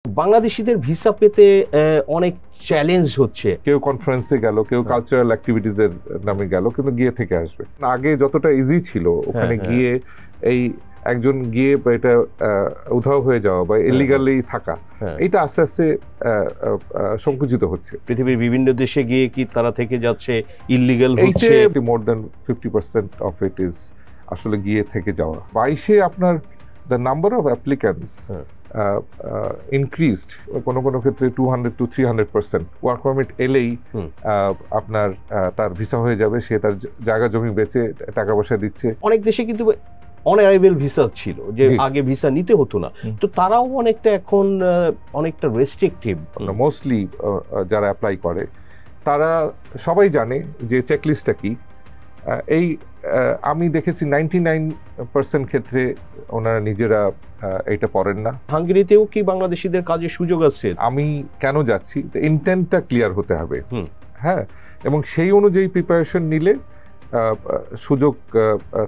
বাংলাদেশিদের ভিসা পেতে অনেক চ্যালেঞ্জ হচ্ছে। কেউ কনফারেন্সে গেল, কেউ কালচারাল অ্যাক্টিভিটিস এর নামে গেল, কিন্তু গিয়ে থেকে আসবে। আগে যতটা ইজি ছিল ওখানে গিয়ে এই একজন গিয়ে এটা উধাও হয়ে যাওয়া বা ইলিগালি থাকা, এটা আস্তে আস্তে সংকুচিত হচ্ছে। পৃথিবীর বিভিন্ন দেশে গিয়ে কি তারা থেকে যাচ্ছে, ইলিগাল হচ্ছে। More than 50% of it is আসলে গিয়ে থেকে যাওয়া। 22-এ আপনার the number of applicants increased, কোনো কোনো ক্ষেত্রে 200 to 300%। ওয়ার্ক পারমিট এলেই আপনার তার ভিসা হয়ে যাবে, সে তার জায়গা জমি বেচে টাকা পয়সা দিচ্ছে। অনেক দেশে কিন্তু অনঅ্যারাইভেল ভিসা ছিল, যে আগে ভিসা নিতে হতো না, তো তারাও অনেকটা এখন অনেকটা রেস্ট্রিকটিভ। মোস্টলি যারা অ্যাপ্লাই করে তারা সবাই জানে যে চেকলিস্টটা কি। এই আমি দেখেছি 99% ক্ষেত্রে ওনারা নিজেরা এটা পড়েন না। হাঙ্গেরিতেও কি বাংলাদেশিদের কাজের সুযোগ আছে? আমি কেন যাচ্ছি, ইন্টেন্টটা ক্লিয়ার হতে হবে, হ্যাঁ, এবং সেই অনুযায়ী প্রিপারেশন নিলে সুযোগ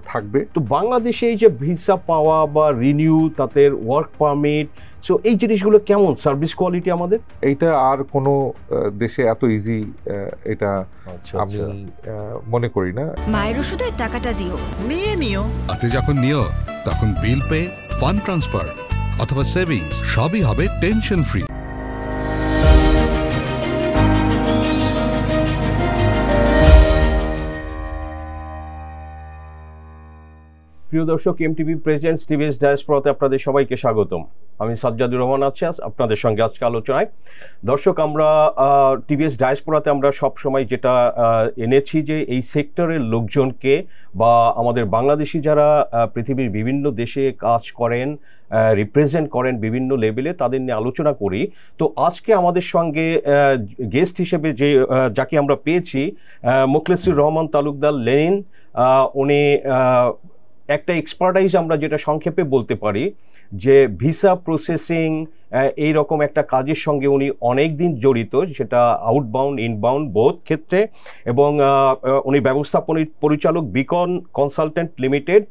থাকবে। তো বাংলাদেশে এই যে ভিসা পাওয়া বা রিনিউ, তাদের ওয়ার্ক পারমিট, সো এই জিনিসগুলো কেমন, সার্ভিস কোয়ালিটি আমাদের? এইটা আর কোনো দেশে এত ইজি এটা আমি মনে করি না। মায়ের ওষুধের টাকাটা দিও, নিয়ে নিও। হাতে যখন নিও তখন বিল পে, ফান্ড ট্রান্সফার অথবা সেভিংস সবই হবে টেনশন ফ্রি। প্রিয় দর্শক, এমটিভি প্রেজেন্টস টিভিএস ডায়াসপোরাতে আপনাদের সবাইকে স্বাগতম। আমি সাজ্জাদুর রহমান আছি আপনাদের সঙ্গে আজকে আলোচনায়। দর্শক, আমরা টিভিএস ডায়াসপোরাতে আমরা সব সময় যেটা এনেছি যে এই সেক্টরের লোকজনকে বা আমাদের বাংলাদেশি যারা পৃথিবীর বিভিন্ন দেশে কাজ করেন, রিপ্রেজেন্ট করেন বিভিন্ন লেভেলে, তাদের নিয়ে আলোচনা করি। তো আজকে আমাদের সঙ্গে গেস্ট হিসেবে যাকে আমরা পেয়েছি, মোখলেসুর রহমান তালুকদার লেনিন। উনি একটা এক্সপার্টাইজ আমরা যেটা সংক্ষেপে বলতে পারি যে ভিসা প্রসেসিং এই রকম একটা কাজের সঙ্গে উনি অনেক দিন জড়িত, সেটা আউটবাউন্ড ইনবাউন্ড বোথ ক্ষেত্রে। এবং উনি ব্যবস্থাপনা পরিচালক Beacon consultant limited,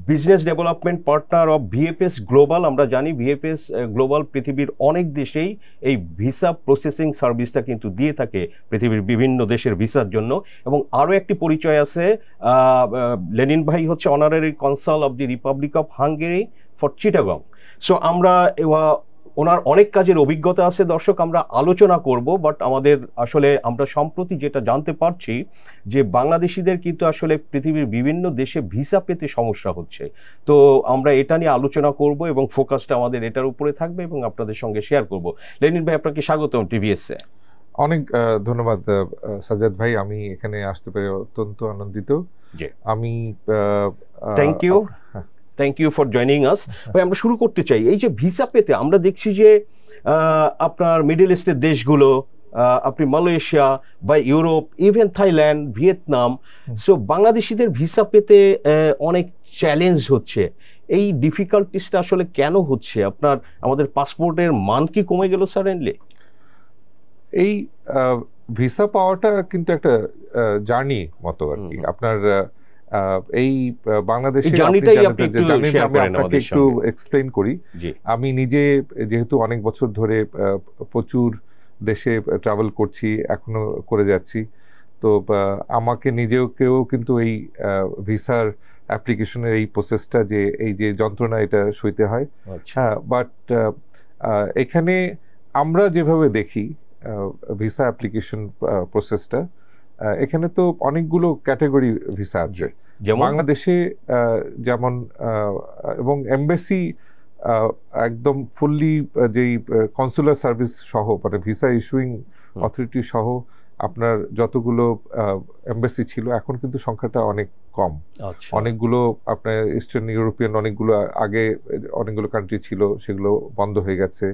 business development partner of VFS global. আমরা জানি ভিএফএস গ্লোবাল পৃথিবীর অনেক দেশেই এই ভিসা প্রসেসিং সার্ভিসটা কিন্তু দিয়ে থাকে পৃথিবীর বিভিন্ন দেশের ভিসার জন্য। এবং আরও একটি পরিচয় আছে, লেনিন ভাই হচ্ছে honorary consul of the Republic of Hungary for Chittagong. So আমরা ওনার অনেক কাজের অভিজ্ঞতা আছে। দর্শক, আমরা আলোচনা করব, বাট আসলে আমরা সম্প্রতি যেটা জানতে পারছি যে বাংলাদেশিদের কিন্তু আসলে পৃথিবীর বিভিন্ন দেশে ভিসা পেতে সমস্যা হচ্ছে। তো আমরা এটা নিয়ে আলোচনা করব এবং ফোকাসটা আমাদের এটার উপরে থাকবে এবং আপনাদের সঙ্গে শেয়ার করব। লেনিন ভাই, আপনাকে স্বাগতম টিভিএসে। অনেক ধন্যবাদ সাজ্জাদ ভাই, আমি এখানে আসতে পেরে অত্যন্ত আনন্দিত। আমি thank you for joining us. ভাই, আমরা শুরু করতে চাই। এই যে ভিসা পেতে আমরা দেখছি যে আপনার মিডল ইস্টের দেশগুলো, আপনি মালয়েশিয়া বা Europe, even Thailand, Vietnam, so বাংলাদেশিদের ভিসা পেতে অনেক চ্যালেঞ্জ হচ্ছে। এই ডিফিকাল্টিসটা আসলে কেন হচ্ছে? আমাদের পাসপোর্টের মান কি কমে গেল সাডেনলি? এই ভিসা পাওয়াটা কিন্তু একটা জার্নি মতো আর কি। আপনার এই বাংলাদেশে আপনাকে একটু এক্সপ্লেইন করি। আমি নিজে যেহেতু অনেক বছর ধরে প্রচুর দেশে ট্রাভেল করছি, এখনো করে যাচ্ছি, তো আমাকে নিজেকেও কিন্তু এই ভিসার অ্যাপ্লিকেশনের এই প্রসেসটা, যে এই যে যন্ত্রণা, এটা সইতে হয়। হ্যাঁ, বাট এখানে আমরা যেভাবে দেখি ভিসা অ্যাপ্লিকেশন প্রসেসটা, এখানে তো অনেকগুলো ক্যাটাগরি ভিসা আছে বাংলাদেশে, যেমন এবং এমবাসি একদম ফুললি যেই কনসুলার সার্ভিস সহ, মানে ভিসা ইস্যুইং অথরিটি সহ আপনার যতগুলো এমবাসি ছিল, এখন কিন্তু সংখ্যাটা অনেক কম। অনেকগুলো আপনার ইস্টার্ন ইউরোপিয়ান অনেকগুলো আগে অনেকগুলো কান্ট্রি ছিল, সেগুলো বন্ধ হয়ে গেছে।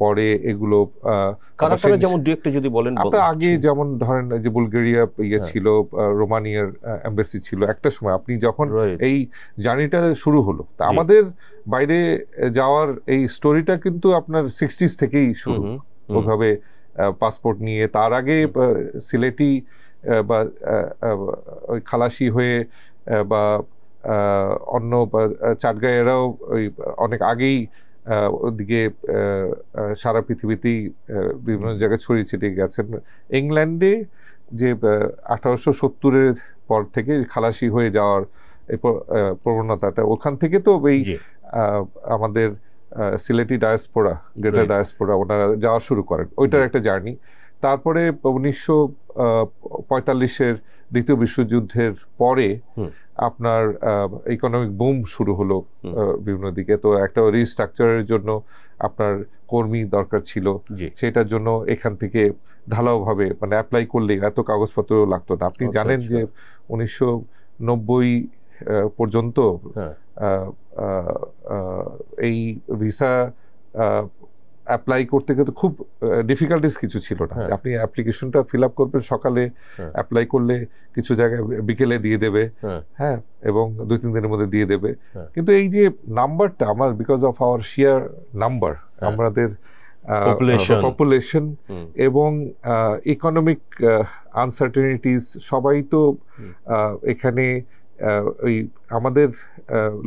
পরে এগুলো যেমন যদি বলেন, আপনার আগে যেমন ধরেন যে বুলগেরিয়া ছিল, রোমানিয়ার এমবাসি ছিল একটা সময়। আপনি যখন এই জার্নিটা শুরু হলো, তা আমাদের বাইরে যাওয়ার এই স্টোরিটা কিন্তু আপনার 60s থেকেই শুরু, ওইভাবে পাসপোর্ট নিয়ে। তার আগে সিলেটি বা ওই খালাসি হয়ে বা অন্য চাটগাঁয়েরাও ওই অনেক আগেই ওদিকে সারা পৃথিবীতেই বিভিন্ন জায়গায় ছড়িয়ে ছিটিয়ে গেছেন। ইংল্যান্ডে যে 1870-এর পর থেকে খালাসি হয়ে যাওয়ার প্রবণতাটা, ওখান থেকে তো এই আমাদের সিলেটি ডায়াসপোরা, গ্রেটার ডায়াসপোরা ওনারা যাওয়া শুরু করেন, ওইটার একটা জার্নি। তারপরে 1945-এর দ্বিতীয় বিশ্বযুদ্ধের পরে আপনার ইকোনমিক বুম শুরু হলো বিভিন্ন দিকে। তো একটা রিস্ট্রাকচারের জন্য আপনার কর্মী দরকার ছিল, সেটার জন্য এখান থেকে ঢালাওভাবে মানে অ্যাপ্লাই করলে এত কাগজপত্র লাগতো না। আপনি জানেন যে 1990 পর্যন্ত এই ভিসা অ্যাপ্লাই করতে কিন্তু খুব ডিফিকাল্টিস কিছু ছিল না। আপনি অ্যাপ্লিকেশনটা ফিল আপ করবেন, সকালে অ্যাপ্লাই করলে কিছু জায়গায় বিকেলে দিয়ে দেবে, হ্যাঁ, এবং 2-3 দিনের মধ্যে দিয়ে দেবে। কিন্তু এই যে নাম্বারটা আমার, because of our shear number, আমাদের পপুলেশন এবং ইকোনমিক আনসার্টেনিটিস, সবাই তো এখানে ওই আমাদের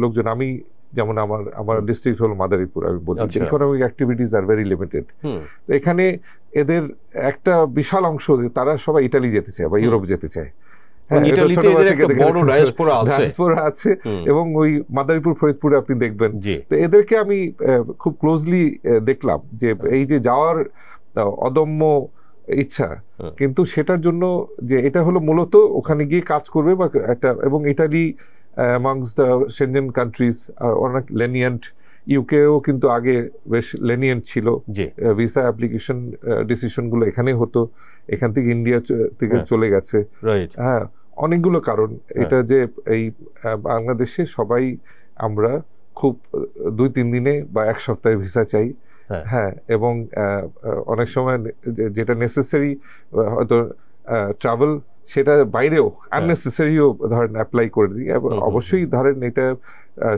লোকজন, আমি যেমন আমার ডিস্ট্রিক্ট হলো মাদারীপুর, আমি বলি economic activities are very limited. এখানে এদের একটা বিশাল অংশ, তারা সবাই ইটালি যেতে চায় বা ইউরোপ যেতে চায়, আছে, এবং ওই মাদারীপুর ফরিদপুরে আপনি দেখবেন। তো এদেরকে আমি খুব ক্লোজলি দেখলাম যে এই যে যাওয়ার অদম্য ইচ্ছা, কিন্তু সেটার জন্য যে এটা হলো মূলত ওখানে গিয়ে কাজ করবে বা একটা, এবং Italy amongst the Schengen countries অনেক lenient, ইউকেও কিন্তু আগে বেশ lenient ছিল, ভিসা অ্যাপ্লিকেশন ডিসিশন গুলো এখানে হতো, এখান থেকে ইন্ডিয়া থেকে চলে গেছে। হ্যাঁ, অনেকগুলো কারণ এটা যে এই বাংলাদেশে সবাই আমরা খুব 2-3 দিনে বা 1 সপ্তাহে ভিসা চাই, হ্যাঁ, এবং অনেক সময় যেটা নেসেসারি হয়তো ট্রাভেল, সেটা বাইরেও আননেসেসারিও ধরেন অ্যাপ্লাই করে দিই। অবশ্যই ধরেন এটা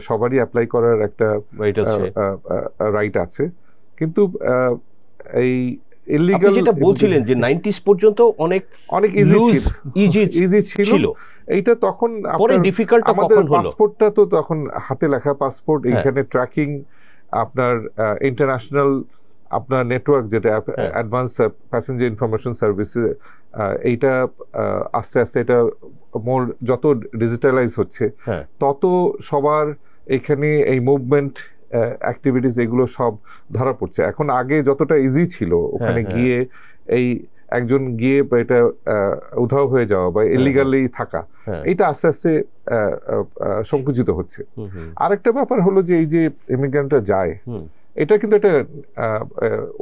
সবারই অ্যাপ্লাই করার একটা রাইট আছে, কিন্তু এই ইলিগাল, যেটা বলছিলেন যে 90s পর্যন্ত অনেক ইজি ছিল, এইটা তখন আমাদের পাসপোর্টটা তো তখন হাতে লেখা পাসপোর্ট, এইখানে ট্র্যাকিং, আপনার ইন্টারন্যাশনাল আপনার নেটওয়ার্ক যেটা অ্যাডভান্স প্যাসেঞ্জার ইনফরমেশন সার্ভিস, এইটা আস্তে আস্তে এটা মোর যত ডিজিটালাইজ হচ্ছে তত সবার এখানে এই মুভমেন্ট অ্যাক্টিভিটিস এগুলো সব ধরা পড়ছে। এখন আগে যতটা ইজি ছিল ওখানে গিয়ে এই একজন গিয়ে এটা উধাও হয়ে যাওয়া বা ইলিগালি থাকা, এটা আস্তে আস্তে সংকুচিত হচ্ছে। আরেকটা ব্যাপার হলো যে এই যে ইমিগ্রেন্টরা যায়, এটা কিন্তু একটা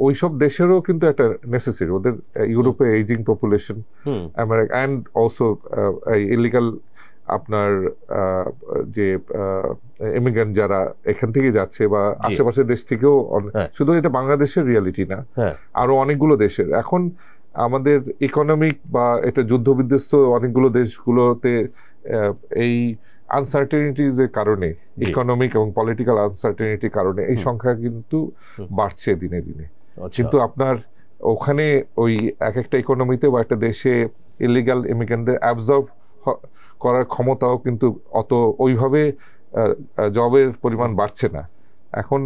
ওইসব দেশেরও কিন্তু একটা নেসেসারি, ওদের ইউরোপে ageing population, America and also illegal আপনার যে ইমিগ্রেন্ট যারা এখান থেকে যাচ্ছে বা আশেপাশের দেশ থেকেও, শুধু এটা বাংলাদেশের রিয়ালিটি না, আরো অনেকগুলো দেশের। এখন আমাদের ইকোনমিক বা এটা যুদ্ধ বিধ্বস্ত অনেকগুলো দেশগুলোতে এই আনসার্টেনিটিজ এর কারণে, ইকোনমিক এবং পলিটিক্যাল আনসার্টেনিটির কারণে এই সংখ্যা কিন্তু বাড়ছে দিনে দিনে। কিন্তু আপনার ওখানে ওই এক একটা ইকোনমিতে বা একটা দেশে ইলিগাল ইমিগ্রেন্টদের অ্যাবজর্ব করার ক্ষমতাও কিন্তু অত ওইভাবে জবের পরিমাণ বাড়ছে না এখন।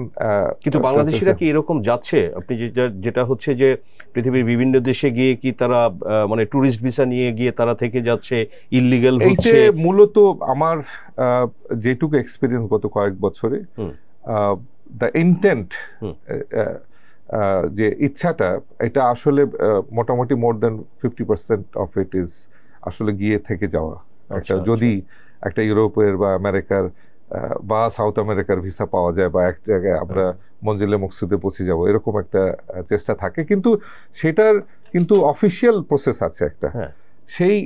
কিন্তু বাংলাদেশিরা কি এরকম যাচ্ছে? আপনি যেটা হচ্ছে যে পৃথিবীর বিভিন্ন দেশে গিয়ে কি তারা মানে ট্যুরিস্ট ভিসা নিয়ে গিয়ে তারা থেকে যাচ্ছে, ইললিগাল হচ্ছে? মূলত আমার যেটুকু এক্সপেরিয়েন্স গত কয়েক বছরে, দ্য ইন্টেন্ট, যে ইচ্ছাটা, এটা আসলে মোটামুটি মোর দেন 50% অফ ইট ইজ আসলে গিয়ে থেকে যাওয়া। একটা যদি একটা ইউরোপের বা আমেরিকার বা সাউথ আমেরিকার ভিসা পাওয়া যায় বা এক জায়গায় আমরা মঞ্জিলে মকসুদে পৌঁছে যাব, এরকম একটা চেষ্টা থাকে। কিন্তু সেটার কিন্তু অফিসিয়াল প্রসেস আছে একটা, সেই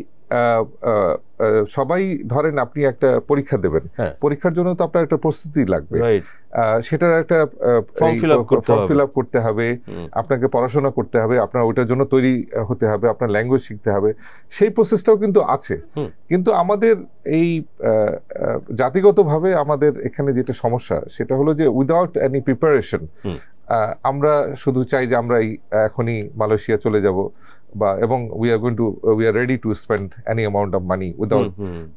সবাই ধরেন আপনি একটা পরীক্ষা দেবেন, পরীক্ষার জন্য তো আপনার একটা প্রস্তুতি লাগবে, সেটার একটা ফর্ম ফিল আপ করতে হবে, আপনাকে পড়াশোনা করতে হবে, আপনার ওইটার জন্য তৈরি হতে হবে, আপনার ল্যাঙ্গুয়েজ শিখতে হবে, সেই প্রসেসটাও কিন্তু আছে। কিন্তু আমাদের এই জাতিগতভাবে আমাদের এখানে যেটা সমস্যা, সেটা হলো যে উইদাউট এনি প্রিপারেশন আমরা শুধু চাই যে আমরা এখনই মালয়েশিয়া চলে যাব, বা এবং we are ready to spend any amount of money without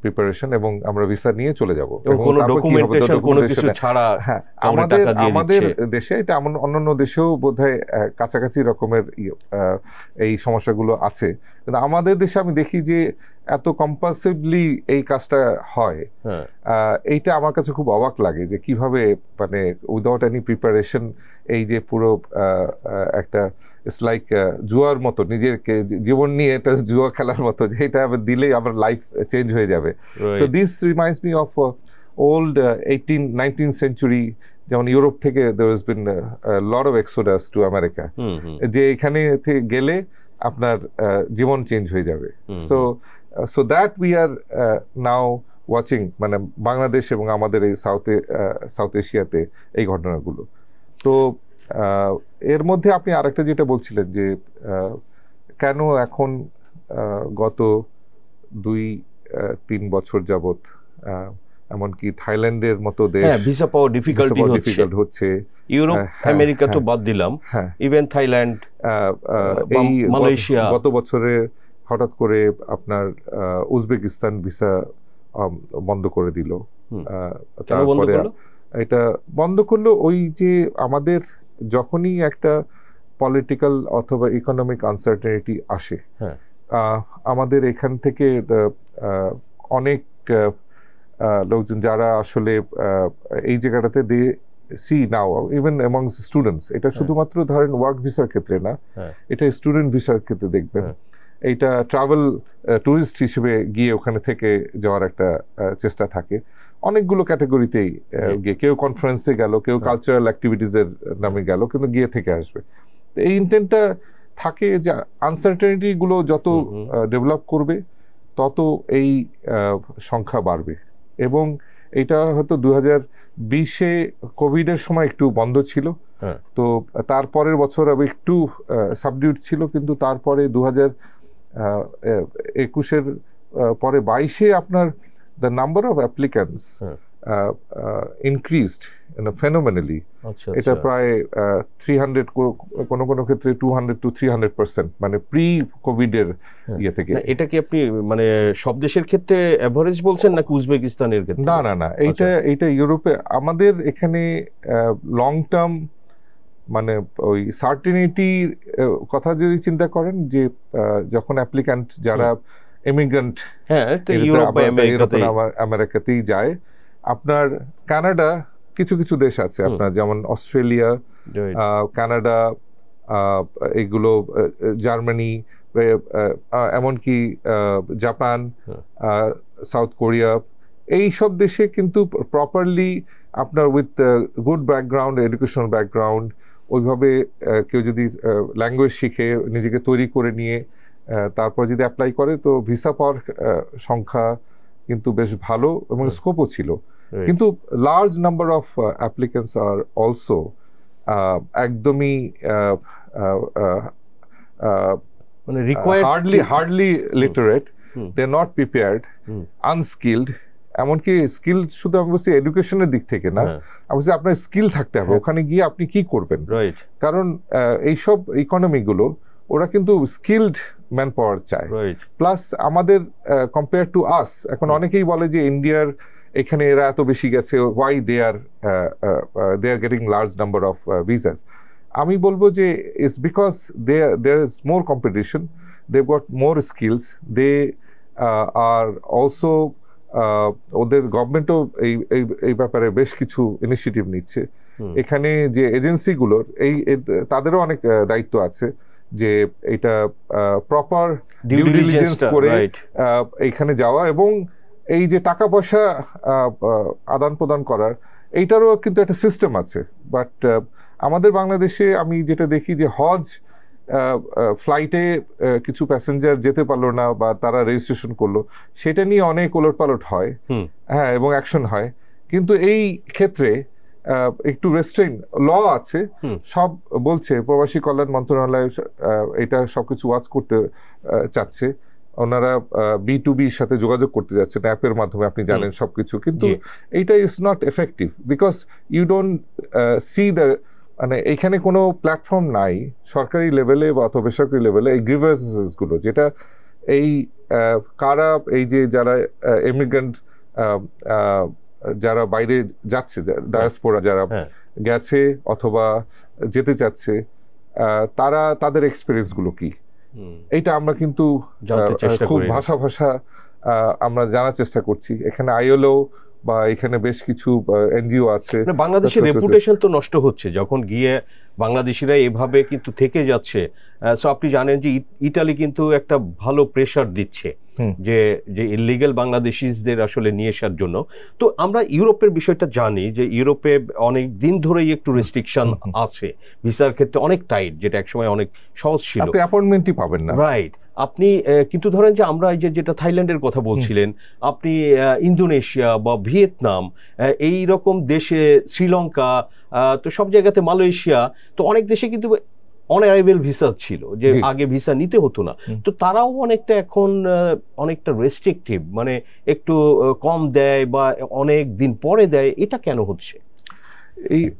preparation, এবং আমরা ভিসা নিয়ে চলে যাব এবং কোনো ডকুমেন্টেশন কোনো কিছু ছাড়া। আমাদের দেশে এটা অন্যান্য দেশেও বোধহয় কাছাকাছি রকমের এই সমস্যাগুলো আছে, কিন্তু আমাদের দেশে আমি দেখি যে এত কম্পালসিভলি এই কাজটা হয়। এইটা আমার কাছে খুব অবাক লাগে যে কিভাবে মানে উইদাউট এনি প্রিপারেশন এই যে পুরো একটা ইটস লাইক জুয়ার মতো, নিজেকে জীবন নিয়ে এটা জুয়া খেলার মতো, যে এটা দিলেই আমার লাইফ চেঞ্জ হয়ে যাবে। So this reminds me of old 19th century, যেমন ইউরোপ থেকে there has been a lot of exodus to America, যে এখানে গেলে আপনার জীবন চেঞ্জ হয়ে যাবে। So that we are now watching, মানে বাংলাদেশ এবং আমাদের এই সাউথ এশিয়াতে এই ঘটনাগুলো। তো এর মধ্যে আপনি আরেকটা যেটা বলছিলেন যে কেন এখন গত 2-3 বছর যাবত এমনকি থাইল্যান্ডের মতো দেশ ভিসা পাওয়া ডিফিকাল্ট হচ্ছে, ইউরোপ আমেরিকা তো বাদ দিলাম, ইভেন থাইল্যান্ড, এই মালয়েশিয়া গত বছরে হঠাৎ করে আপনার উজবেকিস্তান ভিসা বন্ধ করে দিল। তারপরে এটা বন্ধ করলো ওই যে আমাদের যখনই একটা পলিটিক্যাল অথবা ইকোনমিক আনসার্টেনিটি আসে, আমাদের এখান থেকে অনেক লোকজন যারা আসলে এই জায়গাটাতে দে see now even amongst students, এটা শুধুমাত্র ধরেন ওয়ার্ক ভিসার ক্ষেত্রে না, এটা স্টুডেন্ট ভিসার ক্ষেত্রে দেখবেন, এইটা ট্রাভেল ট্যুরিস্ট হিসেবে গিয়ে ওখানে থেকে যাওয়ার একটা চেষ্টা থাকে অনেকগুলো ক্যাটাগরিতেই গিয়ে, কেউ কনফারেন্সে গেল, কেউ কালচারাল অ্যাক্টিভিটিসের নামে গেল, কিন্তু গিয়ে থেকে আসবে। তো এই ইন্টেন্টটা থাকে যে আনসার্টেনিটি গুলো যত ডেভেলপ করবে তত এই সংখ্যা বাড়বে। এবং এটা হয়তো 2020-এ কোভিডের সময় একটু বন্ধ ছিল, তো তারপরের বছর একটু সাবডিউট ছিল, কিন্তু তারপরে 2021-এর পরে 22-এ আপনার the number of applicants increased phenomenally. এটা প্রায় 300, কোনো ক্ষেত্রে 200 to 300%, মানে প্রি কোভিড এর ইয়ে থেকে। এটা কি আপনি মানে সব দেশের ক্ষেত্রে এভারেজ বলছেন নাকি উজবেকিস্তানের ক্ষেত্রে? না, এইটা ইউরোপে। আমাদের এখানে লং টার্ম মানে ওই সার্টেনিটির কথা যদি চিন্তা করেন, যে যখন অ্যাপ্লিক্যান্ট যারা ইমিগ্রেন্ট আমেরিকাতেই যায়, আপনার কানাডা কিছু দেশ আছে আপনার, যেমন অস্ট্রেলিয়া, কানাডা, এগুলো জার্মানি, এমনকি জাপান, সাউথ কোরিয়া, এই সব দেশে কিন্তু প্রপারলি আপনার with good background, educational background, ওইভাবে কেউ যদি ল্যাঙ্গুয়েজ শিখে নিজেকে তৈরি করে নিয়ে তারপর যদি অ্যাপ্লাই করে, তো ভিসা পাওয়ার সংখ্যা কিন্তু বেশ ভালো এবং স্কোপও ছিল। কিন্তু লার্জ নাম্বার অফ অ্যাপ্লিকেন্টস আর অলসো একদমই মানে hardly literate, they are not prepared, unskilled. এমনকি স্কিল শুধু আমি বলছি এডুকেশনের দিক থেকে না, আমি বলছি আপনার স্কিল থাকতে হবে ওখানে গিয়ে আপনি কি করবেন। কারণ এইসব ইকোনমিগুলো ওরা কিন্তু স্কিলড ম্যান পাওয়ার চায়। প্লাস আমাদের কম্পেয়ার টু আস, এখন অনেকেই বলে যে ইন্ডিয়ার এখানে এরা এত বেশি গেছে, why they are getting large number of visas. আমি বলবো যে it's because there is more competition, they got more skills, they are also ওদের গভর্নমেন্টও এই ব্যাপারে বেশ কিছু ইনিশিয়েটিভ নিচ্ছে। এখানে যে এজেন্সিগুলোর তাদেরও অনেক দায়িত্ব আছে যে এটা প্রপার ডিউ ডিলিজেন্স করে এইখানে যাওয়া, এবং এই যে টাকা পয়সা আদান প্রদান করার, এইটারও কিন্তু একটা সিস্টেম আছে। বাট আমাদের বাংলাদেশে আমি যেটা দেখি যে হজ ফ্লাইটে কিছু প্যাসেঞ্জার যেতে পারলো না বা তারা রেজিস্ট্রেশন করলো, সেটা নিয়ে অনেক ওলটপালট হয়, হ্যাঁ, এবং অ্যাকশন হয়। কিন্তু এই ক্ষেত্রে একটু রেস্ট্রেইন ল আছে, সব বলছে প্রবাসী কল্যাণ মন্ত্রণালয় এটা সবকিছু ওয়াচ করতে চাচ্ছে, ওনারা B2Bর সাথে যোগাযোগ করতে যাচ্ছেন অ্যাপের মাধ্যমে, আপনি জানেন সবকিছু। কিন্তু এইটা is not effective because you don't see the মানে এইখানে কোনো প্ল্যাটফর্ম নাই সরকারি লেভেলে বা অথবা বেসরকারি লেভেলে এই গ্রিভেন্সেস গুলো, যেটা এই কারা এই যে যারা ইমিগ্রেন্ট যারা বাইরে যাচ্ছে, ডায়াসপোরা যারা গেছে অথবা যেতে চাচ্ছে, তারা তাদের এক্সপিরিয়েন্স গুলো কি, এইটা আমরা কিন্তু খুব ভাষা আমরা জানার চেষ্টা করছি। এখানে আইএলও বা এখানে বেশ কিছু এনজিও আছে। বাংলাদেশের রেপুটেশন তো নষ্ট হচ্ছে যখন গিয়ে বাংলাদেশিরা এভাবে কিন্তু থেকে যাচ্ছে। সো আপনি জানেন যে ইটালি কিন্তু একটা ভালো প্রেসার দিচ্ছে যে ইলিগাল বাংলাদেশিদের আসলে নিয়ে আসার জন্য। তো আমরা ইউরোপের বিষয়টা জানি যে ইউরোপে অনেক দিন ধরেই একটু রেস্ট্রিকশন আছে ভিসার ক্ষেত্রে, অনেক টাইট, যেটা একসময় অনেক সহজ ছিল, আপনি অ্যাপয়েন্টমেন্টই পাবেন না, রাইট। আপনি কিন্তু ধরেন যে আমরা এই যেটা থাইল্যান্ডের কথা বলছিলেন, আপনি ইন্দোনেশিয়া বা ভিয়েতনাম এই রকম দেশে, শ্রীলঙ্কা, তো সব জায়গাতে, মালয়েশিয়া, তো অনেক দেশে কিন্তু অন অ্যারাইভেল ভিসা ছিল, যে আগে ভিসা নিতে হতো না। তো তারাও অনেকটা এখন অনেকটা রেস্ট্রিকটিভ, মানে একটু কম দেয় বা অনেক দিন পরে দেয়। এটা কেন হচ্ছে?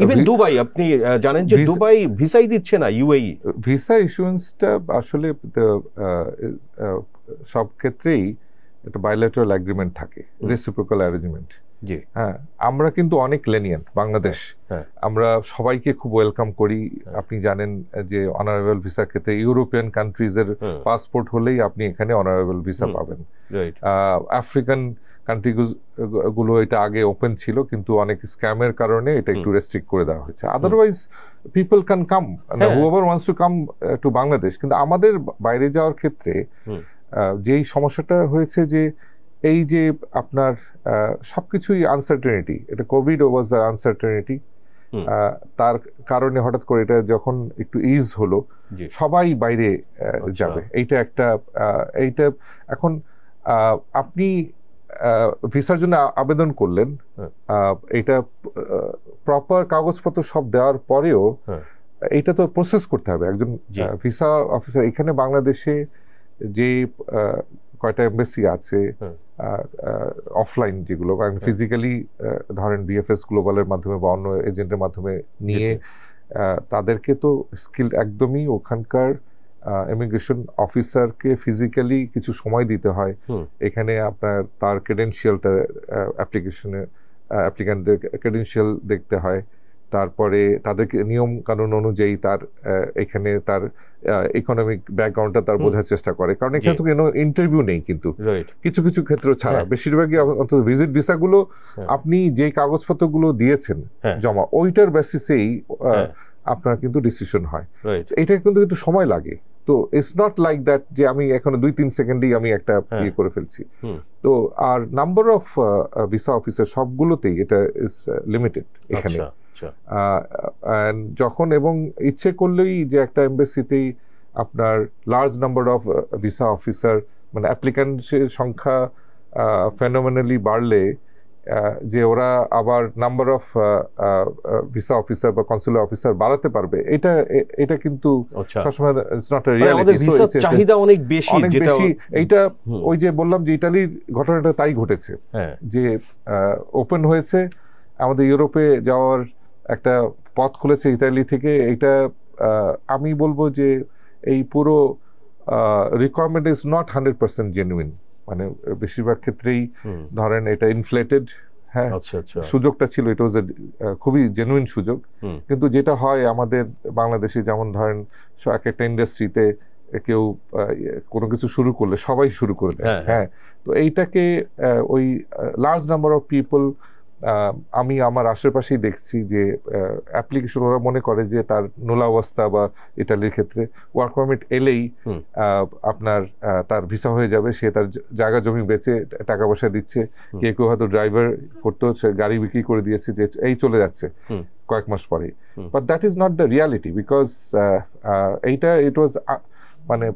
ইভেন দুবাই, আপনি জানেন যে দুবাই ভিসাই দিচ্ছে না, ইউএই ভিসা ইস্যুয়েন্সটা আসলে সব ক্ষেত্রেই একটা বায়োলেটারাল এগ্রিমেন্ট থাকে, রেসিপ্রোকাল অ্যারেঞ্জমেন্ট। হ্যাঁ, আমরা কিন্তু অনেক লেনিয়ান বাংলাদেশ, আমরা সবাইকে খুব ওয়েলকাম করি। আপনি জানেন যে অনারেবল ভিসার ক্ষেত্রে ইউরোপিয়ান কান্ট্রিজের পাসপোর্ট হলেই আপনি এখানে অনারেবল ভিসা পাবেন। আফ্রিকান কান্ট্রি গুলো এটা আগে ওপেন ছিল, কিন্তু অনেক স্ক্যামের কারণে এটা একটু রেস্ট্রিক্ট করে দেওয়া হয়েছে। Otherwise people can come, whoever wants to come to Bangladesh. কিন্তু আমাদের বাইরে যাওয়ার ক্ষেত্রে যেই সমস্যাটা হয়েছে যে এই যে আপনার সবকিছুই আনসার্টেনিটি, এটা কোভিড ওয়াজ আনসার্টেনিটি, তার কারণে হঠাৎ করে এটা যখন একটু ইজ হলো, সবাই বাইরে যাবে, এইটা একটা এইটা এখন আপনি ভিসার জন্য আবেদন করলেন, এটা প্রপার কাগজপত্র সব দেওয়ার পরেও এটা তো প্রসেস করতে হবে একজন ভিসা অফিসার। এখানে বাংলাদেশে যে কয়টা এমবেসি আছে অফলাইন, যেগুলো ফিজিক্যালি ধরেন বিএফএস গ্লোবালের মাধ্যমে বা অন্য এজেন্টের মাধ্যমে নিয়ে, তাদেরকে তো স্কিল একদমই ওখানকার ইমিগ্রেশন অফিসারকে ফিজিক্যালি কিছু সময় দিতে হয়। এখানে আপনার তার ক্রেডেনশিয়ালটা অ্যাপ্লিক্যান্টদের ক্রেডেনশিয়াল দেখতে হয়, তারপরে তাদেরকে নিয়ম কানুন অনুযায়ী তার এখানে তার ইকোনমিক ব্যাকগ্রাউন্ডটা তার বোঝার চেষ্টা করে, কারণ এখানে তো কোনো ইন্টারভিউ নেই, কিন্তু কিছু কিছু ক্ষেত্র ছাড়া বেশিরভাগই অন্তত ভিজিট ভিসাগুলো আপনি যে কাগজপত্রগুলো দিয়েছেন জমা, ওইটার বেসিসেই আপনার কিন্তু ডিসিশন হয়। এটা কিন্তু একটু সময় লাগে। তো ইটস নট লাইক দ্যাট যে আমি এখন 2-3 সেকেন্ডেই আমি একটা ইয়ে করে ফেলছি। তো আর নাম্বার অফ ভিসা অফিসার সবগুলোতেই এটা ইজ লিমিটেড এখানে। যখন এবং ইচ্ছে করলেই যে একটা এমবেসিতেই আপনার large number of visa officer, মানে অ্যাপ্লিক্যান্টের সংখ্যা ফেনোমেনালি বাড়লে যে ওরা আবার নাম্বার অফ ভিসা অফিসার বা কনসুলার অফিসার বাড়াতে পারবে, এটা কিন্তু সবসময় ইটস নট আ রিয়ালিটি। ভিসার চাহিদা অনেক বেশি, এইটা ওই যে বললাম যে ইতালির ঘটনাটা তাই ঘটেছে, যে ওপেন হয়েছে, আমাদের ইউরোপে যাওয়ার একটা পথ খুলেছে ইতালি থেকে। এটা আমি বলবো যে এই পুরো রিকোয়ারমেন্ট ইজ নট 100% জেনুইন, মানে বেশিরভাগ ক্ষেত্রেই ধরেন এটা ইনফ্লেটেড। হ্যাঁ, সুযোগটা ছিল, এটা ওয়াজ খুবই জেনুইন সুযোগ, কিন্তু যেটা হয় আমাদের বাংলাদেশে, যেমন ধরেন এক একটা ইন্ডাস্ট্রিতে কেউ কোনো কিছু শুরু করলে সবাই শুরু করে দেয়। হ্যাঁ, তো এইটাকে ওই লার্জ নাম্বার অফ পিপল, আমি আমার আশেপাশেই দেখছি যে অ্যাপ্লিকেশন ওরা মনে করে যে তার নোলাবস্থা বা ইটালির ক্ষেত্রে ওয়ার্ক পারমিট এলেই আপনার তার ভিসা হয়ে যাবে, সে তার জায়গা জমি বেচে টাকা পয়সা দিচ্ছে, কেউ কেউ হয়তো ড্রাইভার করতে হচ্ছে, গাড়ি বিক্রি করে দিয়েছে যে এই চলে যাচ্ছে কয়েক মাস পরে। But that is not the reality, because এইটা ইট ওয়াজ মানে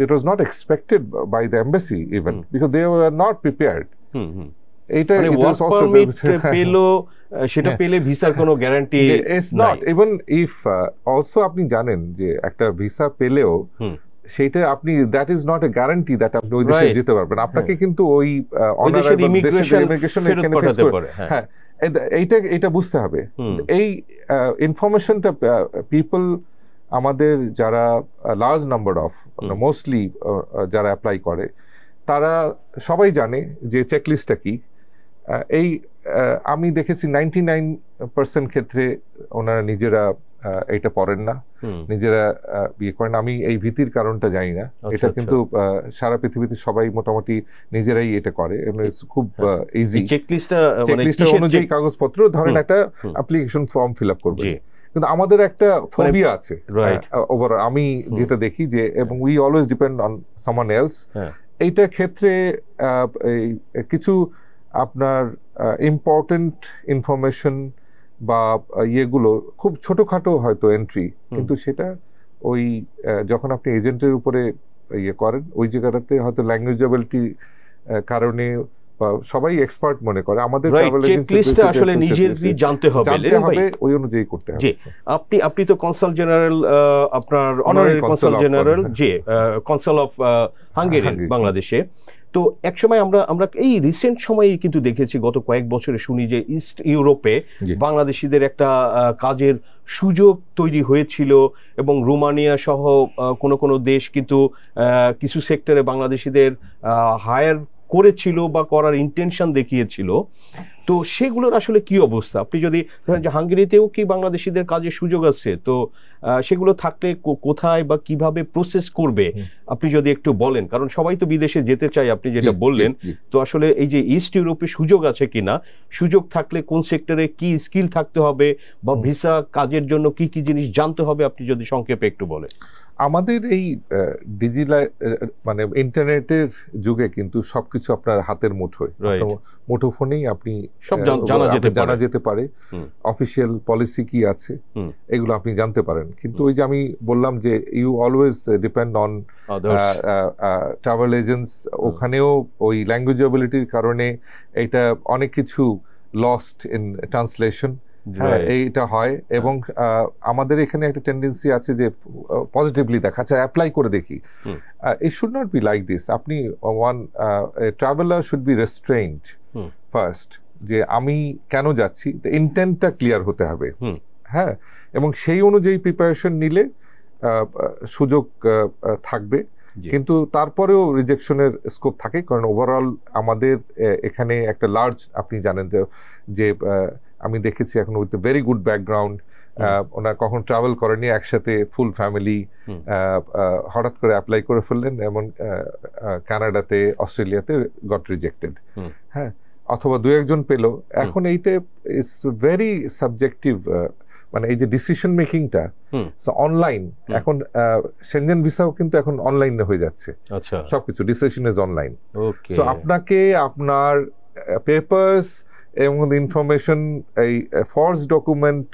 it was not expected by the embassy even, because they were not prepared. এইটা ওয়ার্ক পারমিট পেলো, সেটা পেলে ভিসার কোনো guarantee is not, even if also আপনি জানেন যে একটা ভিসা পেলেও সেইটা আপনি that is not a guarantee that আপনি ওই দেশে যেতে পারবেন। আপনাকে কিন্তু ওই ইমিগ্রেশন এখানে ফেস করে, হ্যাঁ, এইটা বুঝতে হবে। এই ইনফরমেশনটা পিপল, আমাদের যারা লার্জ নাম্বার অফ মোস্টলি যারা অ্যাপ্লাই করে তারা সবাই জানে যে চেকলিস্টটা কি। এই আমি দেখেছি 99% ক্ষেত্রে ওনারা নিজেরা এটা পড়েন না, নিজেরা বিয়ে করেন। আমি এই ভীতির কারণটা জানি না, এটা কিন্তু সারা পৃথিবীতে সবাই মোটামুটি নিজেরাই এটা করে, খুব ইজি। চেকলিস্ট অনুযায়ী কাগজপত্র ধরেন একটা অ্যাপ্লিকেশন ফর্ম ফিল আপ করবে, কিন্তু আমাদের একটা ফোবিয়া আছে ওভার, আমি যেটা দেখি যে, এবং we always depend on someone else. এইটা ক্ষেত্রে কিছু আপনার ইম্পর্টেন্ট ইনফরমেশন বা ইয়েগুলো খুব ছোটখাটো হয়তো এন্ট্রি, কিন্তু সেটা ওই যখন আপনি এজেন্টের উপরে ইয়ে করেন ওই জায়গাটাতে হয়তো ল্যাঙ্গুয়েজেবিলিটি কারণে সবাই এক্সপার্ট মনে করে। আমাদের ট্রাভেল এজেন্সি আসলে নিজেরই জানতে হবে, ওই অনুযায়ী করতে হবে। আপনি তো কনসাল জেনারেল, আপনার অনারারি কনসাল জেনারেল, যে কনসাল অফ হাঙ্গেরি বাংলাদেশে। তো একসময় আমরা এই রিসেন্ট সময়ে কিন্তু দেখেছি, গত কয়েক বছরে শুনি যে ইস্ট ইউরোপে বাংলাদেশিদের একটা কাজের সুযোগ তৈরি হয়েছিল, এবং রোমানিয়া সহ কোনো দেশ কিন্তু কিছু সেক্টরে বাংলাদেশিদের হায়ার করেছিল বা করার ইন্টেনশন দেখিয়েছিল। তো সেগুলোর আসলে কি অবস্থা? আপনি যদি ধরেন যে হাঙ্গেরিতেও কি বাংলাদেশিদের কাজের সুযোগ আছে, তো সেগুলো থাকলে কোথায় বা কিভাবে প্রসেস করবে আপনি যদি একটু বলেন, কারণ সবাই তো বিদেশে যেতে চায়, আপনি যেটা বললেন। তো আসলে এই যে ইস্ট ইউরোপে সুযোগ আছে কিনা, সুযোগ থাকলে কোন সেক্টরে কি স্কিল থাকতে হবে, বা ভিসা কাজের জন্য কি কি জিনিস জানতে হবে, আপনি যদি সংক্ষেপে একটু বলেন। আমাদের এই ডিজিটাল মানে ইন্টারনেটের যুগে কিন্তু সবকিছু আপনার হাতের মুঠোয়, মুঠোফোনেই আপনি সব জানা যেতে পারে। অফিসিয়াল পলিসি কি আছে এগুলো আপনি জানতে পারেন, কিন্তু ওই যে আমি বললাম যে you always depend on travel agents. ওখানেও ওই ল্যাঙ্গুয়েজেবিলিটির কারণে এটা অনেক কিছু লস্ট ইন ট্রান্সলেশন, এইটা হয়। এবং আমাদের এখানে একটা টেন্ডেন্সি আছে যে পজিটিভলি দেখাচ্ছে, অ্যাপ্লাই করে দেখি। It should not be like this. আপনি ট্রাভেলার শুড বি রেস্ট্রেইনড ফার্স্ট, যে আমি কেন যাচ্ছি, ইন্টেন্টটা ক্লিয়ার হতে হবে। হ্যাঁ, এবং সেই অনুযায়ী প্রিপারেশন নিলে সুযোগ থাকবে, কিন্তু তারপরেও রিজেকশনের স্কোপ থাকে। কারণ ওভারঅল আমাদের এখানে একটা লার্জ, আপনি জানেন যে আমি দেখেছি এখন উইথ ভেরি গুড ব্যাকগ্রাউন্ড, ওনারা কখন ট্রাভেল করেনি, একসাথে ফুল ফ্যামিলি হঠাৎ করে অ্যাপ্লাই করে ফেললেন, এবং কানাডাতে, অস্ট্রেলিয়াতে গট রিজেক্টেড। হ্যাঁ, অথবা দু একজন পেল। এখন এইটা ইজ ভেরি সাবজেক্টিভ, মানে এই যে ডিসিশন মেকিংটা অনলাইন। এখন সেনজেন ভিসাও কিন্তু এখন অনলাইনে হয়ে যাচ্ছে, সবকিছু ডিসিশন ইজ অনলাইন। সো আপনাকে আপনার পেপারস এবং ইনফরমেশন, এই ফর্স ডকুমেন্ট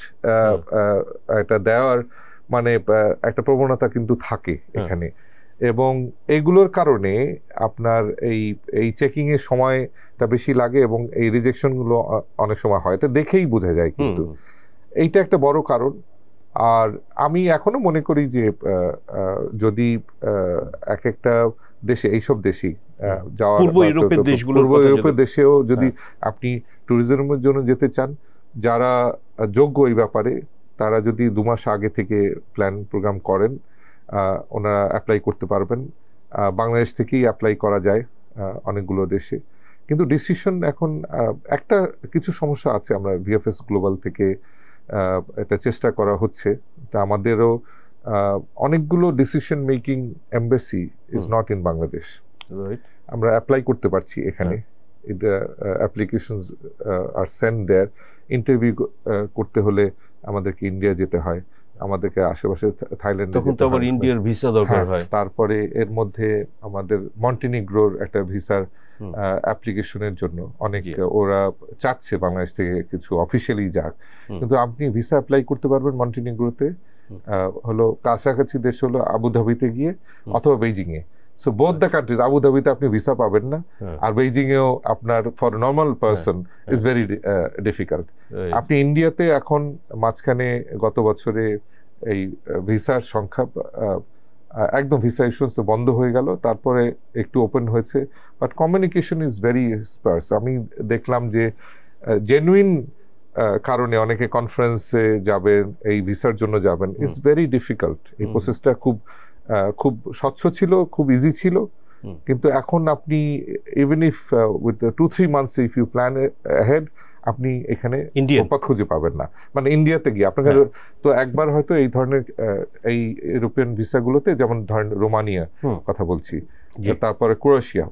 এটা দেওয়ার মানে একটা প্রবণতা কিন্তু থাকে এখানে, এবং এগুলোর কারণে আপনার এই চেকিং এর সময়টা বেশি লাগে, এবং এই রিজেকশন গুলো অনেক সময় হয়, এটা দেখেই বোঝা যায়। কিন্তু এইটা একটা বড় কারণ। আর আমি এখনো মনে করি যে যদি এক একটা দেশে, এইসব দেশই যাওয়ার, পূর্ব ইউরোপের দেশেও যদি আপনি ট্যুরিজমের জন্য যেতে চান, যারা যোগ্য এই ব্যাপারে, তারা যদি 2 মাস আগে থেকে প্ল্যান প্রোগ্রাম করেন, ওনারা অ্যাপ্লাই করতে পারবেন। বাংলাদেশ থেকেই অ্যাপ্লাই করা যায় অনেকগুলো দেশে, কিন্তু ডিসিশন এখন একটা কিছু সমস্যা আছে। আমরা ভিএফএস গ্লোবাল থেকে এটা চেষ্টা করা হচ্ছে, তা আমাদেরও অনেকগুলো decision making embassy is not in Bangladesh. আমরা অ্যাপ্লাই করতে পারছি এখানে, অ্যাপ্লিকেশনস আর সেন্ড দেয়ার। ইন্টারভিউ করতে হলে আমাদেরকে ইন্ডিয়া যেতে হয়, আমাদেরকে আশেপাশে থাইল্যান্ডে যেতে হয়, ইন্ডিয়ার ভিসা দরকার হয়। তারপরে এর মধ্যে আমাদের মন্টিনিগ্রোর একটা ভিসার অ্যাপ্লিকেশনের জন্য অনেক ওরা চাচ্ছে বাংলাদেশ থেকে কিছু অফিসিয়ালি যাক, কিন্তু আপনি ভিসা অ্যাপ্লাই করতে পারবেন মন্টিনিগ্রোতে হলো কাছাকাছি দেশ হলো আবুধাবিতে গিয়ে অথবা বেইজিং এ। সো বোথ দ্য কান্ট্রিজ, আবুধাবিতে আপনি ভিসা পাবেন না, আর বেইজিং এও আপনার for normal person is very difficult. আপনি ইন্ডিয়াতে এখন মাঝখানে গত বছরে এই ভিসার সংখ্যা একদম ভিসা ইস্যুস বন্ধ হয়ে গেল, তারপরে একটু ওপেন হয়েছে, but communication is very Spurs. আমি দেখলাম যে জেনুইন কারণে অনেকে কনফারেন্সে যাবেন, এই ভিসার জন্য যাবেন, ইটস ভেরি ডিফিকাল্ট। এই প্রসেসটা খুব স্বচ্ছ ছিল, খুব ইজি ছিল, কিন্তু এখন আপনি even if with 2-3 months if you plan ahead, আপনি এখানে পথ খুঁজে পাবেন না, মানে ইন্ডিয়াতে গিয়ে আপনাকে। তো একবার হয়তো এই ধরনের এই ইউরোপিয়ান ভিসাগুলোতে, যেমন ধরেন রোমানিয়া কথা বলছি, তারপরে ক্রোয়েশিয়া,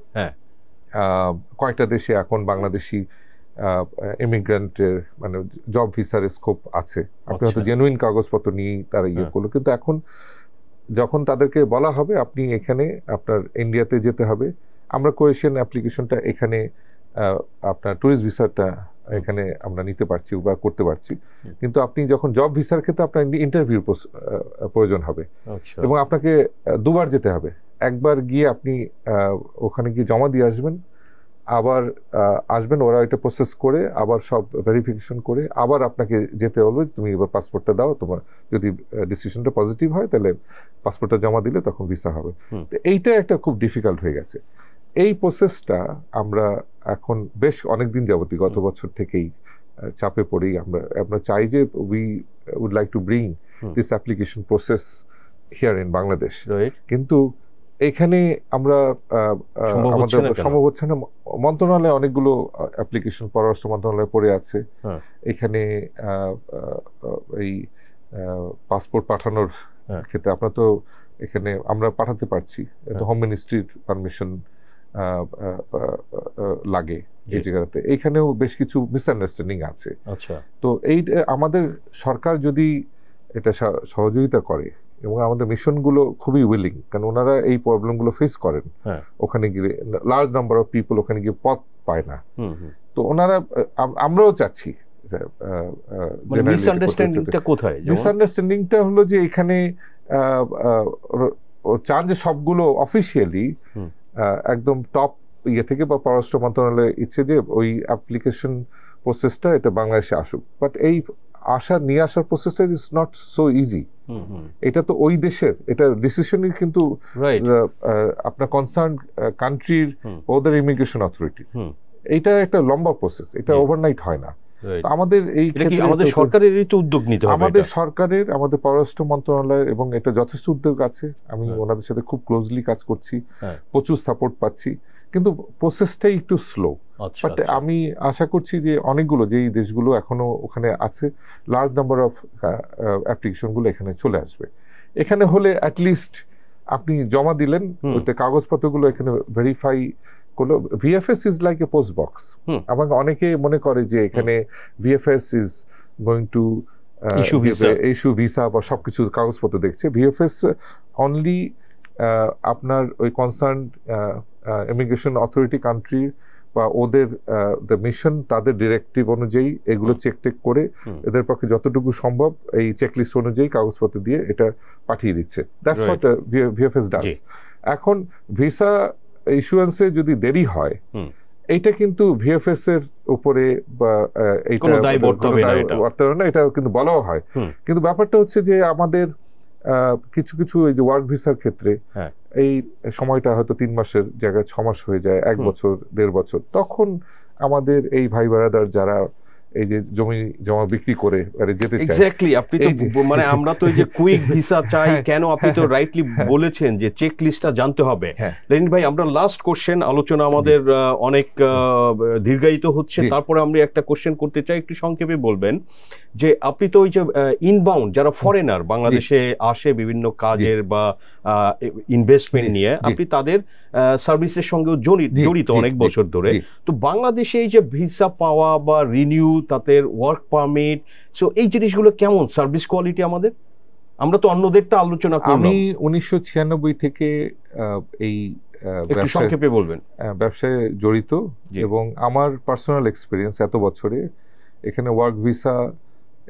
কয়েকটা দেশে এখন বাংলাদেশি ইমিগ্রেন্টের মানে জব ভিসার স্কোপ আছে। আপনি হয়তো জেনুইন কাগজপত্র নিয়েই তারা ইয়ে করলো, কিন্তু এখন যখন তাদেরকে বলা হবে আপনি এখানে আপনার ইন্ডিয়াতে যেতে হবে, আমরা ক্রোয়েশিয়ান অ্যাপ্লিকেশনটা এখানে আপনার ট্যুরিস্ট ভিসাটা এখানে আমরা নিতে পারছি বা করতে পারছি, কিন্তু আপনি যখন জব ভিসার ক্ষেত্রে আপনার ইন্টারভিউ প্রয়োজন হবে এবং আপনাকে দুবার যেতে হবে। একবার গিয়ে আপনি ওখানে গিয়ে জমা দিয়ে আসবেন, আবার আসবেন, ওরা এটা প্রসেস করে আবার সব ভেরিফিকেশন করে আবার আপনাকে যেতে বলবে, তুমি এবার পাসপোর্টটা দাও, তোমার যদি ডিসিশনটা পজিটিভ হয় তাহলে পাসপোর্টটা জমা দিলে তখন ভিসা হবে। তো এইটা একটা খুব ডিফিকাল্ট হয়ে গেছে। এই প্রসেসটা আমরা এখন বেশ অনেকদিন যাবতীয় গত বছর থেকেই চাপে পড়ি। আমরা চাই যে we would like to bring this application process here in Bangladesh, কিন্তু এখানে আমরা আমাদের সম্ভব হচ্ছে না। মন্ত্রণালয়ে অনেকগুলো অ্যাপ্লিকেশন পররাষ্ট্র মন্ত্রণালয়ে পড়ে আছে। এখানে এই পাসপোর্ট পাঠানোর ক্ষেত্রে আপনার তো এখানে আমরা পাঠাতে পারছি, হোম মিনিস্ট্রির পারমিশন লাগে এই জায়গাতে। এইখানেও বেশ কিছু মিসআন্ডারস্ট্যান্ডিং আছে। তো এই আমাদের সরকার যদি এটা সহযোগিতা করে এবং আমাদের মিশনগুলো খুবই উইলিং, কারণ ওনারা এই প্রবলেমগুলো ফেস করেন, ওখানে গিয়ে লার্জ নাম্বার অফ পিপল ওখানে গিয়ে পথ পায় না। তো ওনারা, আমরাও চাচ্ছি। মিসআন্ডারস্ট্যান্ডিংটা হলো যে এখানে চান যে সবগুলো অফিসিয়ালি একদম টপ ইয়ে থেকে বা পররাষ্ট্র মন্ত্রণালয়ের ইচ্ছে যে ওই অ্যাপ্লিকেশন প্রসেসটা এটা বাংলাদেশে আসুক, বাট এই নিয়ে আসার প্রসেসটা ইজ নট সো ইজি। এটা তো ওই দেশের, এটা ডিসিশনই কিন্তু আপনার কনসার্ন কান্ট্রির ওদের ইমিগ্রেশন অথরিটি। এইটা একটা লম্বা প্রসেস, এটা ওভারনাইট হয় না। আমাদের এই আমাদের সরকারের উদ্যোগ নিতে হবে, আমাদের সরকারের, আমাদের পররাষ্ট্র মন্ত্রণালয়ের, এবং এটা যথেষ্ট উদ্যোগ আছে। আমি ওনাদের সাথে খুব ক্লোজলি কাজ করছি, প্রচুর সাপোর্ট পাচ্ছি, কিন্তু প্রসেসটাই একটু স্লো। বাট আমি আশা করছি যে অনেকগুলো যেই দেশগুলো এখনো ওখানে আছে, লার্জ নাম্বার অফ অ্যাপ্লিকেশনগুলো এখানে চলে আসবে। এখানে হলে অ্যাটলিস্ট আপনি জমা দিলেন, ওইটা কাগজপত্রগুলো এখানে ভেরিফাই করলো। VFS is like a post box. আমাকে অনেকে মনে করে যে এখানে VFS is going to issue visa বা সবকিছু কাগজপত্র দেখছে। ভিএফএস অনলি আপনার ওই কনসার্ন ইমিগ্রেশন অথরিটি কান্ট্রি বা ওদের মিশন, তাদের ডিরেক্টিভ অনুযায়ী এগুলো চেক করে এদের পক্ষে যতটুকু সম্ভব এই চেকলিস্ট অনুযায়ী কাগজপত্র দিয়ে এটা পাঠিয়ে দিচ্ছে। That's what VFS does. এখন ভিসা ইস্যুয়েন্সে যদি দেরি হয়, এইটা কিন্তু ভিএফএস এর উপরে বা এটা কিন্তু বলাও হয়, কিন্তু ব্যাপারটা হচ্ছে যে আমাদের কিছু কিছু এই যে ওয়ার্ক ভিসার ক্ষেত্রে এই সময়টা হয়তো 3 মাসের জায়গায় 6 মাস হয়ে যায়, 1 বছর 1.5 বছর। তখন আমাদের এই ভাই বারাদার যারা এই যে জমি জমা বিক্রি করে যেতে চায়, এক্স্যাক্টলি, আপনি তো মানে আমরা তো এই যে কুইক ভিসা চাই কেন, আপনি তো রাইটলি বলেছেন যে চেক লিস্টটা জানতে হবে। লেনিন ভাই, আমরা লাস্ট কোশ্চেন, আলোচনা আমাদের অনেক দীর্ঘায়িত হচ্ছে, তারপরে আমরা একটা কোশ্চেন করতে চাই, একটু সংক্ষেপে বলবেন যে আপনি তো ওই যে ইনবাউন্ড যারা ফরেনার বাংলাদেশে আসে বিভিন্ন কাজের বা ইনভেস্টমেন্ট নিয়ে, আপনি তাদের সার্ভিসের সঙ্গেও জড়িত অনেক বছর ধরে। তো বাংলাদেশে এই যে ভিসা পাওয়া বা রিনিউ, তাদের ওয়ার্ক পারমিট, সো এই জিনিসগুলো কেমন, সার্ভিস কোয়ালিটি আমাদের? আমরা তো অন্যদেরটা আলোচনা করলাম। আমি 1996 থেকে এই একটু সংক্ষেপে বলবেন। ব্যবসায় জড়িত, এবং আমার পার্সোনাল এক্সপিরিয়েন্স এত বছরে এখানে ওয়ার্ক ভিসা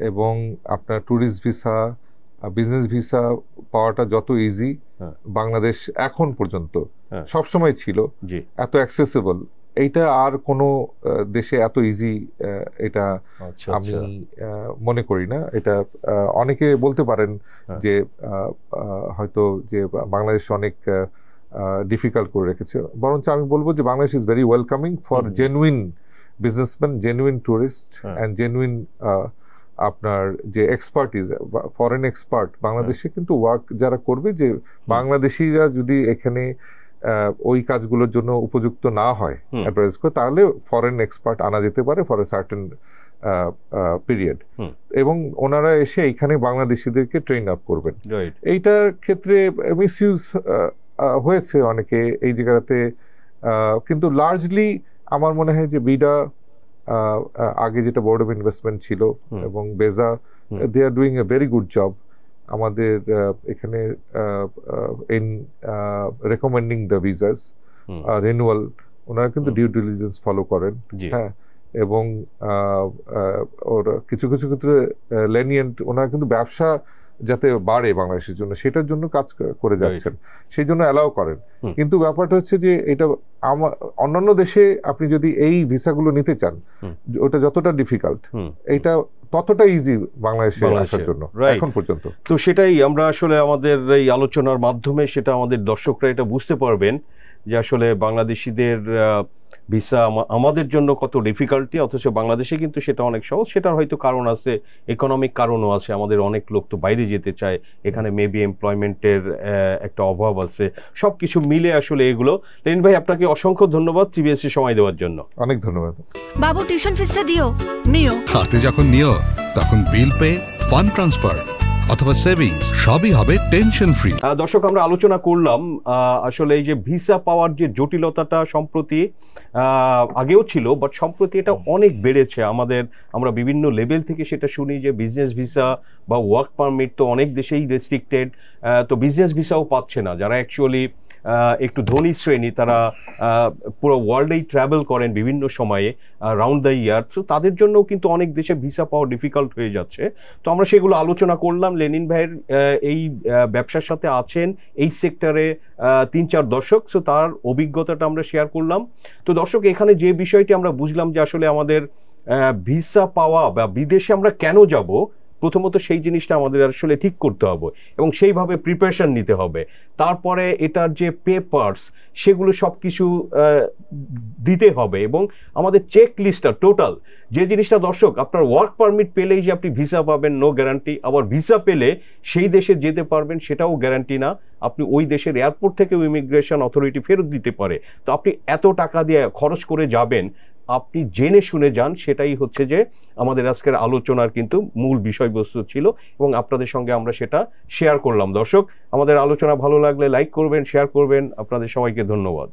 এবং আপনার ট্যুরিস্ট ভিসা, বিজনেস ভিসা পাওয়াটা যত ইজি বাংলাদেশ এখন পর্যন্ত সবসময় ছিল, এত অ্যাক্সেসিবল, এইটা আর কোনো দেশে এত ইজি এটা আমি মনে করি না। এটা অনেকে বলতে পারেন যে হয়তো যে বাংলাদেশ অনেক ডিফিকাল্ট করে রেখেছে, বরঞ্চ আমি বলবো যে Bangladesh is very welcoming for genuine businessman, genuine tourist and genuine আপনার যে এক্সপার্টিজ, ফরেন এক্সপার্ট বাংলাদেশে কিন্তু ওয়ার্ক যারা করবে, যে বাংলাদেশিরা যদি এখানে ওই কাজগুলোর জন্য উপযুক্ত না হয় অ্যাডভাইস করে, তাহলে ফরেন এক্সপার্ট আনা যেতে পারে ফর এ সার্টেন পিরিয়ড, এবং ওনারা এসে এইখানে বাংলাদেশিদেরকে ট্রেন আপ করবেন। এইটার ক্ষেত্রে মিসইউজ হয়েছে অনেকে এই জায়গাতে, কিন্তু লার্জলি আমার মনে হয় যে বিডা আগে যেটা বোর্ড অফ ইনভেস্টমেন্ট ছিল এবং BEZA, they are doing a very good job আমাদের এখানে in recommending the visas renewal. ওনারা কিন্তু ডিউ ডিলিজেন্স ফলো করেন, হ্যাঁ, এবং ওরা কিছু কিছু ক্ষেত্রে লেনিয়েন্ট, ওনারা কিন্তু ব্যবসা যাতে বাড়ে বাংলাদেশের জন্য সেটার জন্য কাজ করে যাচ্ছেন, সেই জন্য অ্যালাউ করেন। কিন্তু ব্যাপারটা হচ্ছে যে এটা অন্যান্য দেশে আপনি যদি এই ভিসাগুলো নিতে চান, ওটা যতটা ডিফিকাল্ট, এইটা ততটা ইজি বাংলাদেশে আসার জন্য এখন পর্যন্ত। তো সেটাই আমরা আসলে আমাদের এই আলোচনার মাধ্যমে সেটা আমাদের দর্শকরা এটা বুঝতে পারবেন যে আসলে বাংলাদেশিদের ভিসা আমাদের জন্য কত ডিফিকাল্টি, অথচ বাংলাদেশে কিন্তু সেটা অনেক সহজ। সেটার হয়তো কারণ আছে, ইকোনমিক কারণও আছে, আমাদের অনেক লোক তো বাইরে যেতে চায়, এখানে মেবি এমপ্লয়মেন্টের একটা অভাব আছে, সবকিছু মিলে আসলে এগুলো। লেনিন ভাই, আপনাকে অসংখ্য ধন্যবাদ টিবিএসসি সময় দেওয়ার জন্য। অনেক ধন্যবাদ। বাবু টিউশন ফিসটা দিও। নিও। হাতে যখন নিও তখন বিল পে, ফান্ড ট্রান্সফার অথবা সেভিংস সবই হবে টেনশন ফ্রি। দর্শক, আমরা আলোচনা করলাম আসলে এই যে ভিসা পাওয়ার যে জটিলতাটা সম্প্রতি আগেও ছিল, বাট সম্প্রতি এটা অনেক বেড়েছে। আমরা বিভিন্ন লেভেল থেকে সেটা শুনি যে বিজনেস ভিসা বা ওয়ার্ক পারমিট তো অনেক দেশেই রেস্ট্রিক্টেড, তো বিজনেস ভিসাও পাচ্ছে না। যারা অ্যাকচুয়ালি একটু ধনী শ্রেণী, তারা পুরো ওয়ার্ল্ডেই ট্রাভেল করেন বিভিন্ন সময়ে রাউন্ড দ্য ইয়ার, তো তাদের জন্যও কিন্তু অনেক দেশে ভিসা পাওয়া ডিফিকাল্ট হয়ে যাচ্ছে। তো আমরা সেগুলো আলোচনা করলাম। লেনিন ভাইয়ের এই ব্যবসার সাথে আছেন এই সেক্টরে 3-4 দশক, তো তার অভিজ্ঞতাটা আমরা শেয়ার করলাম। তো দর্শক, এখানে যে বিষয়টি আমরা বুঝলাম যে আসলে আমাদের ভিসা পাওয়া বা বিদেশে আমরা কেন যাব, প্রথমত সেই জিনিসটা আমাদের আসলে ঠিক করতে হবে এবং সেইভাবে প্রিপারেশন নিতে হবে। তারপরে এটার যে পেপারস সেগুলো সব কিছু দিতে হবে এবং আমাদের চেক লিস্টটা টোটাল যে জিনিসটা, দর্শক, আপনার ওয়ার্ক পারমিট পেলেই যে আপনি ভিসা পাবেন নো গ্যারান্টি, আবার ভিসা পেলে সেই দেশে যেতে পারবেন সেটাও গ্যারান্টি না। আপনি ওই দেশের এয়ারপোর্ট থেকেও ইমিগ্রেশন অথরিটি ফেরত দিতে পারে। তো আপনি এত টাকা দিয়ে খরচ করে যাবেন, আপনি জেনে শুনে যান। সেটাই হচ্ছে যে আমাদের আজকের আলোচনার কিন্তু মূল বিষয়বস্তু ছিল এবং আপনাদের সঙ্গে আমরা সেটা শেয়ার করলাম। দর্শক, আমাদের আলোচনা ভালো লাগলে লাইক করবেন, শেয়ার করবেন। আপনাদের সবাইকে ধন্যবাদ।